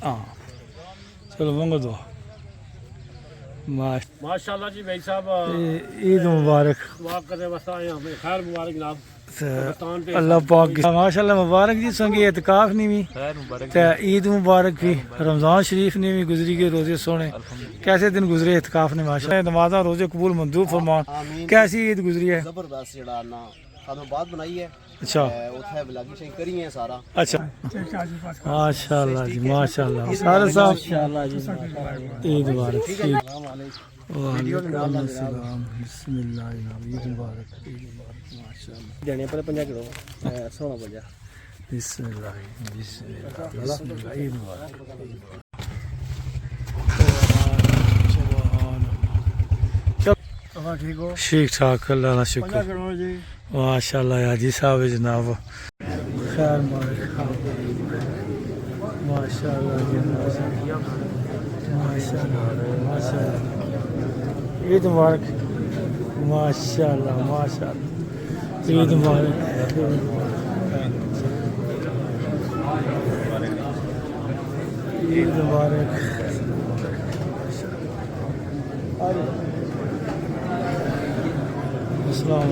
हाँ चलो मंगो दुआ माशाल्लाह जी भाई साहब ईद मुबारक दुआ करने वास्ते आए हैं हमें खैर मुबारक जनाब अल्लाह पाक माशाल्लाह मुबारक जी संगी एतकाफ नहीं भी ईद मुबारक भी रमज़ान शरीफ ने भी गुजरी के रोज़े सोने कैसे दिन गुजरे एतकाफ ने माशाल्लाह नमाज़ा रोज़े कबूल मंजूर फरमान कैसी ईद गुजरी है जबरदस्त जड़ा ना खानों बात बनाई है अच्छा उठे ब्लॉगिंग शेयर करी है सारा अच्छा माशाल्लाह जी माशाल्लाह सारे साहब ईद मुबारक वालेकुम अस्सलाम बिस्मिल्लाह ईद मुबारक माशाल्लाह देने पर 50 किलो 16 बिस्मिल्लाह बिस्मिल्लाह ईद मुबारक ठीक हो ठीक ठाक अल्लाह का शुक्र जी माशाल्लाह हाजी साहब जनाब खैर माशाल्लाह जी माशाल्लाह माशाल्लाह ईद मुबारक माशाल्लाह माशाल्लाह ईद मुबारक ईद मुबारक अस्सलाम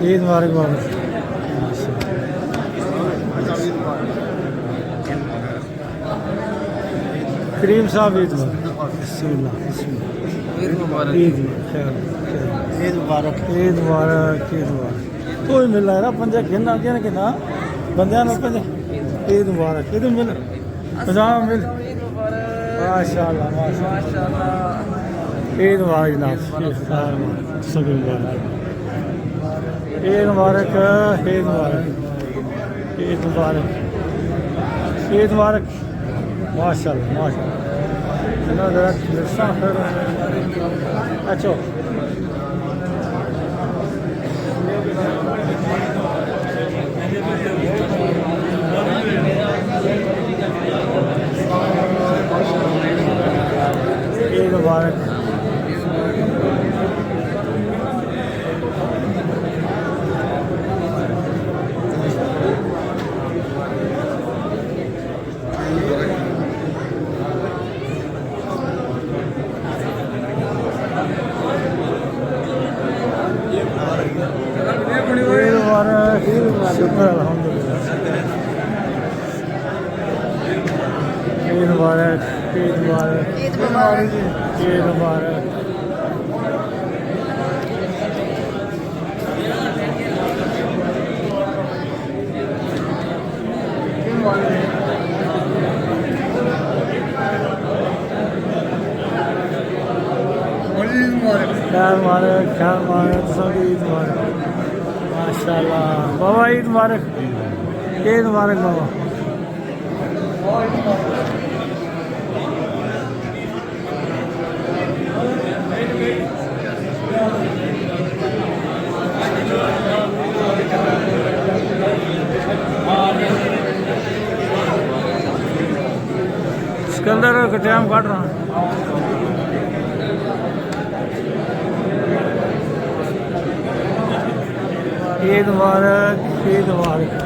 ईद मुबारक करीम साहब ईद मुबारक ईद मुबारक ईद मुबारक कोई मिल रहा है पंजा गिनना किना बंदे ईद मुबारक ईद मिल पजामा मिल माशाल्लाह माशाल्लाह ईद मुबारक जनाब सभी मुबारक ईद मुबारक ईद मुबारक ईद मुबारक ईद मुबारक माशाल्लाह माशाल्लाह अच्छा ईद मुबारक शुक्र अल्हम्दुलिल्लाह ईद मुबारक ईद मुबारक ईद मुबारक ईद मुबारक ख्याल मुबारक सबकी ईद मुबारक माशाल्लाह बाबा ईद मुबारक बाबा सिकंदर का टाइम काट रहा है ईद मुबारक ईद मुबारक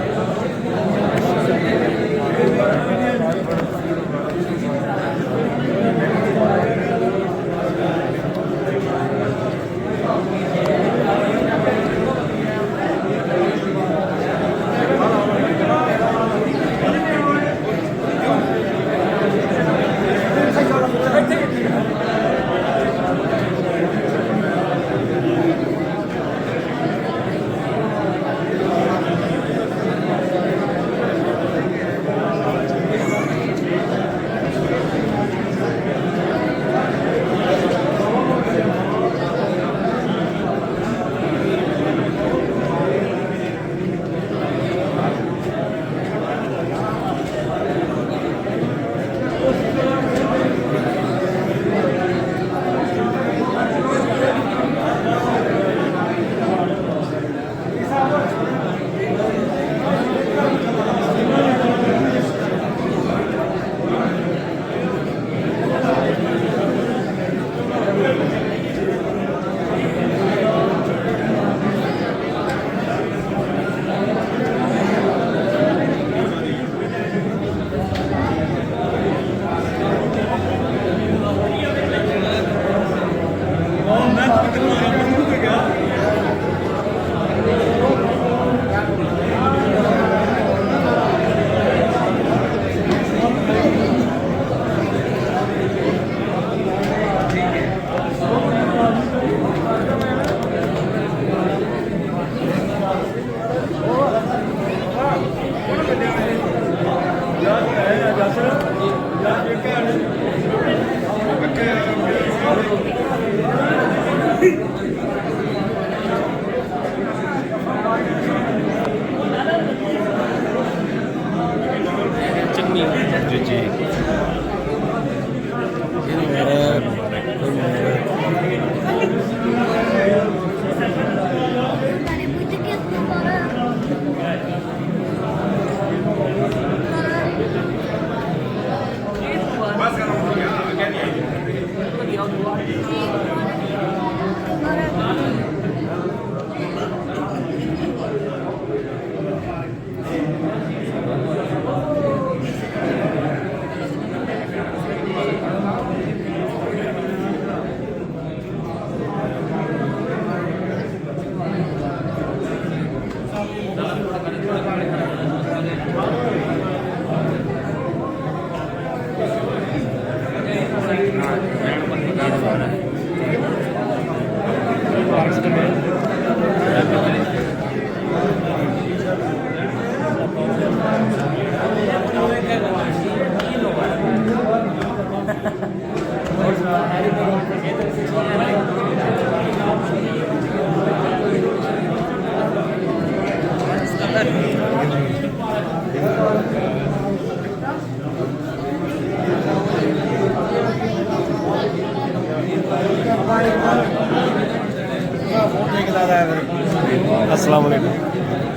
अस्सलाम वालेकुम।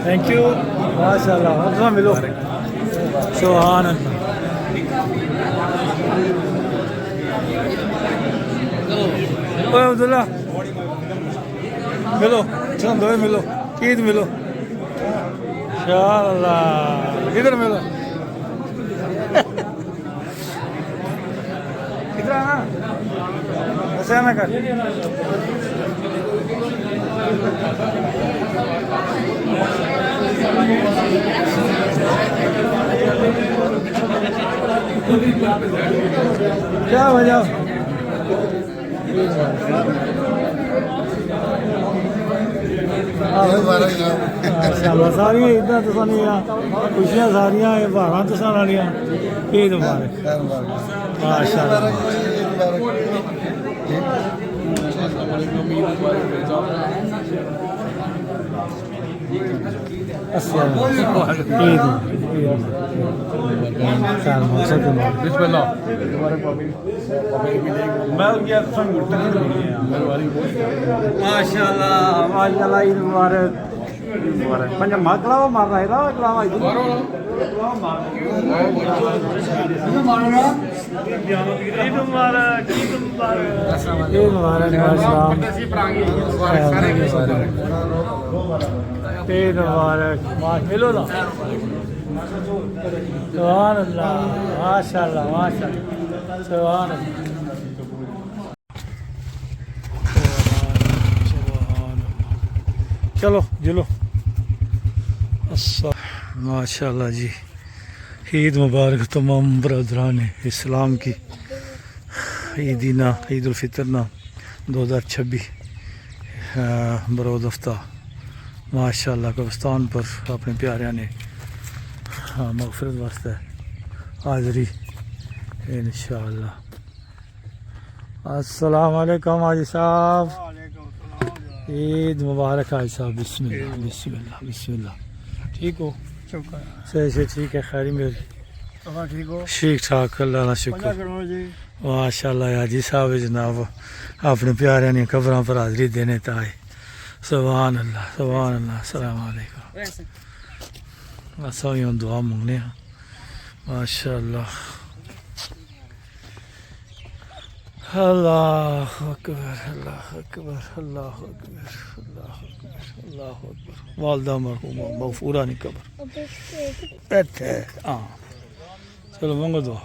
थैंक यू माशाल्लाह। और मिलो सुभान अल्लाह। ओए अब्दुल्ला मिलो चलो दो मिलो ईद मिलो इंशाअल्लाह। इधर मिलो इधर आना ऐसे आना कर। क्या वजह सारियां ईदां तुसां दियां खुशियां सारियां बहारां तुसां नालियां ईद मुबारक माशाअल्लाह। माशाअल्लाह माशाअल्लाह ईद मुबारक पंज कलावा मार रहा है कलावा ईद मुबारक ईद मुबारक ईद मुबारक मिलो ना सुभान अल्लाह माशाअल्लाह माशाअल्लाह सुभान अल्लाह। चलो जुलो माशाअल्लाह जी। ईद मुबारक तमाम बरदरान इस्लाम की ईदीना ईद उल फितर ना 2026 बरोदफ्ता माशाअल्लाह कब्रिस्तान पर अपने प्यारियां ने मगफरत वास्ते हाज़री इंशाअल्लाह। अस्सलाम वालेकुम हाजी साहब। ईद मुबारक हाजी साहब। बिस्मिल्लाह बिस्मिल्लाह बिस्मिल्लाह। ठीक हो? सही से ठीक है खैरी मेरी ठीक हो? ठीक ठाक अल्लाह का शुक्र माशाअल्लाह। हाजी साहब जनाब अपने प्यारियां ने कब्रां पर हाज़री देने ताए सुभान अल्लाह सुभान अल्लाह। अस्सलाम वालेकुम। असां यूं दुआ मंगने हैं माशाअल्लाह। अल्लाह अकबर अल्लाह अकबर अल्लाह अकबर अल्लाह अकबर अल्लाह अकबर। वालदा मरहूमा मगफूरा नहीं कबर बैठे हाँ चलो मंगो दुआ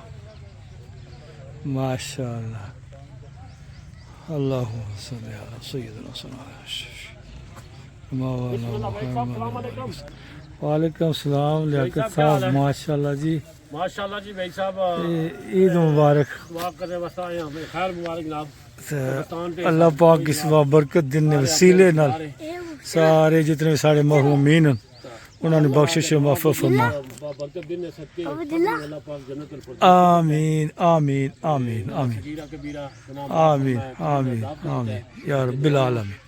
माशाअल्लाह। अल्लाह सय्यदना वालेकुम सलाम लियाकत साहब माशाअल्लाह जी माशाअल्लाह जी भाई साहब ईद मुबारक। दुआ करने वास्ते आए हैं खैर मुबारक जनाब। अल्लाह पाक इस बरकत दिन वसीले नाल सारे जितने भी सारे महरूमीन उन्होंने बख्शिश माफ़ फरमा बरकत दिन सदके अल्लाह पाक जन्नत आमीन आमीन आमीन आमीन आमीन आमीन आमीन या रब्बिल आलमीन।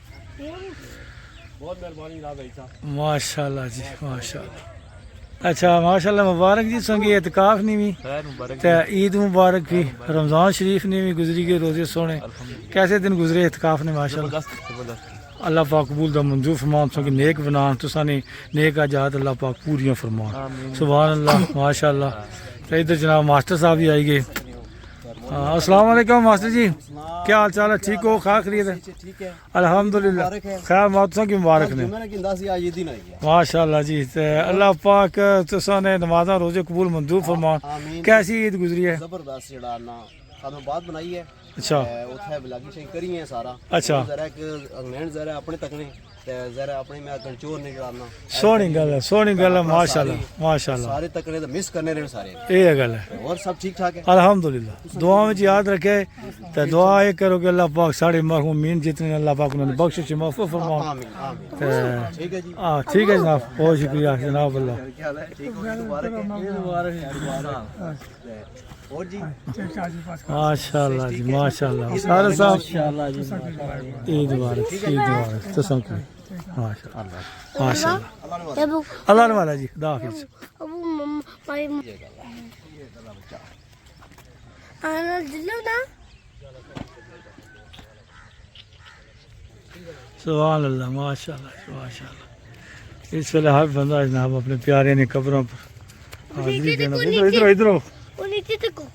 बहुत मेहरबानी जनाब भाई साहब माशाअल्लाह जी माशाअल्लाह। अच्छा माशाल्लाह मुबारक जी संगे एतकाफ नहीं भी ते ईद मुबारक भी रमज़ान शरीफ ने भी गुजरी के रोजे सोने कैसे दिन गुजरे एतकाफ ने माशाल्लाह अल्लाह पाक कबूल दा मंजूर फरमान संगे नेक बनान तुसा ने नेक आजाद अल्लाह पाक पूरियां फरमान सुभान अल्लाह माशाल्लाह। ते इधर जनाब मास्टर साहब भी आई गए। अस्सलाम वालेकुम मास्टर जी, क्या हाल चाल है? ठीक हो? खा खरीद है? ठीक है अल्हम्दुलिल्लाह खैर मौतों की मुबारक ने मैंने किंदा सी आज ये दिन आई है माशाल्लाह जी। ते अल्लाह पाक तुसा ने नमाज़ां रोजे कबूल मंजूर फरमान। आमीन। कैसी ईद गुजरी है? जबरदस्त जेड़ा ना खानों बात बनाई है अच्छा उथे बलागी शे करी है सारा अच्छा जरा एक इंग्लैंड जरा अपने तकने ते जरा अपने में कंचोर ने जेड़ा ना सोहनी गल है माशाल्लाह माशाल्लाह सारे तकने तो मिस करने रहे सारे ये गल है और सब ठीक ठाक है अल्हम्दुलिल्लाह। दुआ में याद रखे तो दुआ ये करो कि अल्लाह पाक सारे मरहूमीन जितने अल्लाह पाक उन्होंने बख्शिश माफ फरमाओ। आमीन आमीन ते ठीक है जी ठीक है जनाब बहुत शुक्रिया जनाब अल्लाह क्या हाल है ठीक हो मुबारक है मुबारक और जी माशाल्लाह जी माशाल्लाह सारे साहब ईद मुबारक तो संग माशाल्लाह माशाल्लाह अल्लाह ने वाला जी खुदा हाफिज। सुभान अल्लाह माशाल्लाह माशाल्लाह। इस वेले हर बंदा जनाब अपने प्यारे ने कब्रों पर हाजिरी देना। इधर इधर वो नीचे देखो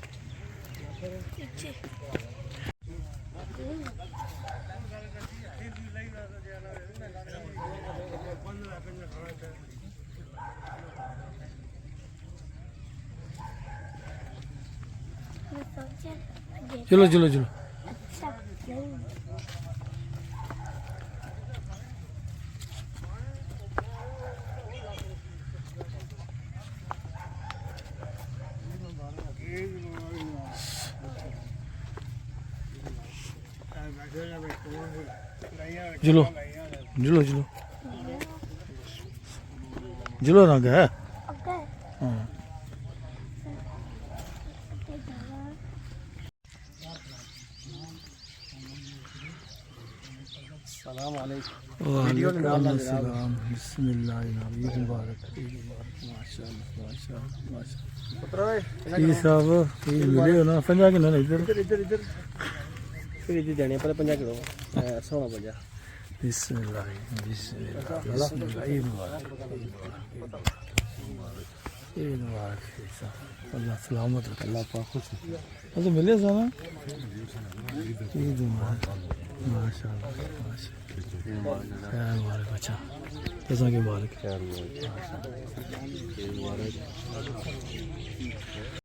चलो चलो चलो जुलो जुलो जुलो जुलो रंग है हाँ। सलाम अलैकुम वालेकुम अस्सलाम बिस्मिल्लाह ईद मुबारक माशाल्लाह माशाल्लाह माशाल्लाह। जी साहब ये मिले हो ना 50 किलो ना इधर इधर इधर फिर ये देने पर 50 किलो 16 बिस्मिल्लाह बिस्मिल्लाह ईद मुबारक ईद मुबारक अल्लाह सलामत रखे अल्लाह पाक खुश रखे मिले साहब ईद मुबारक माशाल्लाह माशाल्लाह खैर मुबारक अच्छा कैसा के मुबारक खैर मुबारक